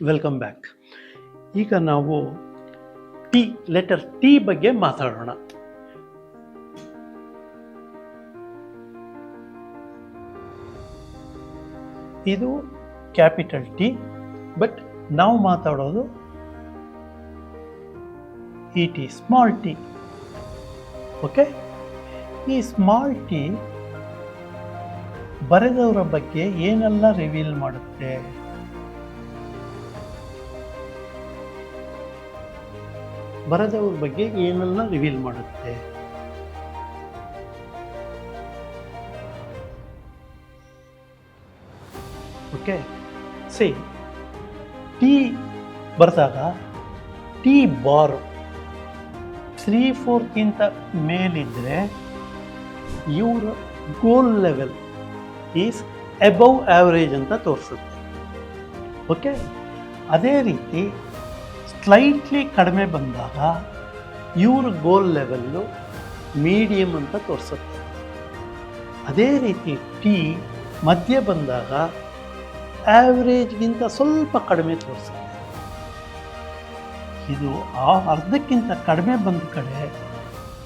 Welcome back. ಈಗ ನಾವು T, letter T ಬಗ್ಗೆ ಮಾತಾಡೋಣ. ಇದು ಕ್ಯಾಪಿಟಲ್ ಟಿ, ಬಟ್ ನಾವು ಮಾತಾಡೋದು ಈ ಟಿ, ಸ್ಮಾಲ್ ಟಿ. ಓಕೆ, ಈ ಸ್ಮಾಲ್ ಟಿ ಬರೆದವರ ಬಗ್ಗೆ ಏನೆಲ್ಲ ರಿವೀಲ್ ಮಾಡುತ್ತೆ? ಬರೆದವ್ರ ಬಗ್ಗೆ ಏನೆಲ್ಲ ರಿವೀಲ್ ಮಾಡುತ್ತೆ? ಓಕೆ, ಸಿ ಟಿ ಬರೆದಾಗ ಟಿ ಬಾರ್ 3/4 ಮೇಲಿದ್ರೆ ಇವರ ಗೋಲ್ ಲೆವೆಲ್ ಈಸ್ ಅಬವ್ ಆವರೇಜ್ ಅಂತ ತೋರಿಸುತ್ತೆ. ಓಕೆ, ಅದೇ ರೀತಿ ಸ್ಲೈಟ್ಲಿ ಕಡಿಮೆ ಬಂದಾಗ ಇವ್ರ ಗೋಲ್ ಲೆವೆಲ್ಲು ಮೀಡಿಯಮ್ ಅಂತ ತೋರಿಸುತ್ತೆ. ಅದೇ ರೀತಿ ಟಿ ಮಧ್ಯ ಬಂದಾಗ ಆವ್ರೇಜ್ಗಿಂತ ಸ್ವಲ್ಪ ಕಡಿಮೆ ತೋರಿಸುತ್ತೆ. ಇದು ಆ ಅರ್ಧಕ್ಕಿಂತ ಕಡಿಮೆ ಬಂದ ಕಡೆ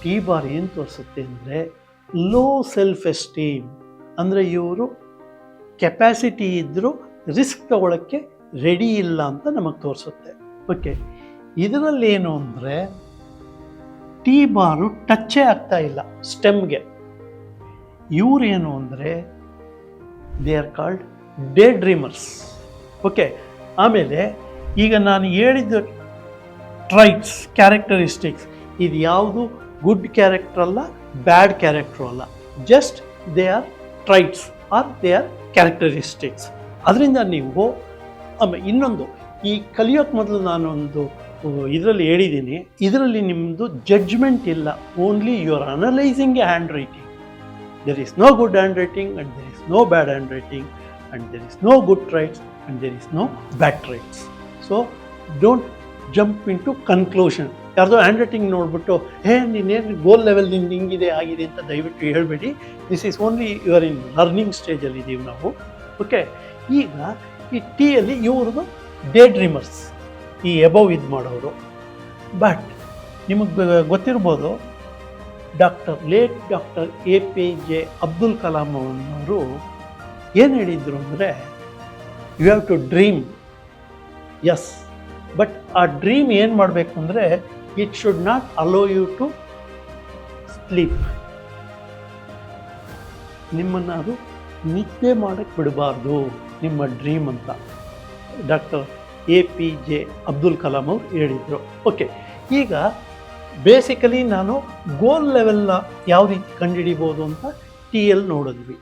ಟಿ ಬಾರ್ ಏನು ತೋರಿಸುತ್ತೆ ಅಂದರೆ ಲೋ ಸೆಲ್ಫ್ ಎಸ್ಟೀಮ್, ಅಂದರೆ ಇವರು ಕೆಪ್ಯಾಸಿಟಿ ಇದ್ದರೂ ರಿಸ್ಕ್ ತಗೊಳ್ಳೋಕ್ಕೆ ರೆಡಿ ಇಲ್ಲ ಅಂತ ನಮಗೆ ತೋರಿಸುತ್ತೆ. ಓಕೆ, ಇದರಲ್ಲೇನು ಅಂದರೆ ಟಿ ಬಾರು ಟಚ್ಚೇ ಆಗ್ತಾ ಇಲ್ಲ ಸ್ಟೆಮ್ಗೆ. ಇವರೇನು ಅಂದರೆ they are called day dreamers. Okay, ಆಮೇಲೆ ಈಗ ನಾನು ಹೇಳಿದ ಟ್ರೈಟ್ಸ್, ಕ್ಯಾರೆಕ್ಟರಿಸ್ಟಿಕ್ಸ್, ಇದು ಯಾವುದು ಗುಡ್ ಕ್ಯಾರೆಕ್ಟರ್ ಅಲ್ಲ, ಬ್ಯಾಡ್ ಕ್ಯಾರೆಕ್ಟ್ರು ಅಲ್ಲ, just they are traits are they are characteristics. ಅದರಿಂದ ನೀವು ಆಮೇಲೆ ಇನ್ನೊಂದು, ಈ ಕಲಿಯೋಕ್ಕೆ ಮೊದಲು ನಾನೊಂದು ಇದರಲ್ಲಿ ಹೇಳಿದ್ದೀನಿ, ಇದರಲ್ಲಿ ನಿಮ್ಮದು ಜಡ್ಜ್ಮೆಂಟ್ ಇಲ್ಲ, only you are analysing a hand writing. There is no good hand writing and there is no bad hand writing and there is no good traits and there is no bad traits. So don't jump in to conclusion. ಯಾರ್ದೋ hand writing ನೋಡಿಬಿಟ್ಟು ನೀನೇನು ಗೋಲ್ level ನಿಂದು ಹಿಂಗಿದೆ ಆಗಿದೆ ಅಂತ ದಯವಿಟ್ಟು ಹೇಳಬೇಡಿ. This is only you are in learning ಸ್ಟೇಜಲ್ಲಿ ಇದ್ದೀವಿ ನಾವು. ಓಕೆ, ಈಗ ಈ ಟಿಯಲ್ಲಿ ಇವ್ರದ್ದು ಡೇ ಡ್ರೀಮರ್ಸ್, ಈ ಎಬವ್ ಇದು ಮಾಡೋರು. ಬಟ್ ನಿಮಗೆ ಗೊತ್ತಿರ್ಬೋದು, late doctor APJ Abdul Kalam ಅವರು ಏನು ಹೇಳಿದರು ಅಂದರೆ, you have to dream, yes, but ಆ ಡ್ರೀಮ್ ಏನು ಮಾಡಬೇಕು ಅಂದರೆ it should not allow you to sleep. ನಿಮ್ಮನ್ನು ಅದು ನಿದ್ದೆ ಮಾಡೋಕ್ಕೆ ಬಿಡಬಾರ್ದು ನಿಮ್ಮ ಡ್ರೀಮ್ ಅಂತ ಡಾಕ್ಟರ್ APJ ಅಬ್ದುಲ್ ಕಲಾಂ ಅವರು ಹೇಳಿದರು. ಓಕೆ, ಈಗ ಬೇಸಿಕಲಿ ನಾನು ಗೋಲ್ ಲೆವೆಲ್ನ ಯಾವ ರೀತಿ ಕಂಡುಹಿಡಿಬೋದು ಅಂತ ಟಿಯಲ್ಲಿ ನೋಡಿದ್ವಿ.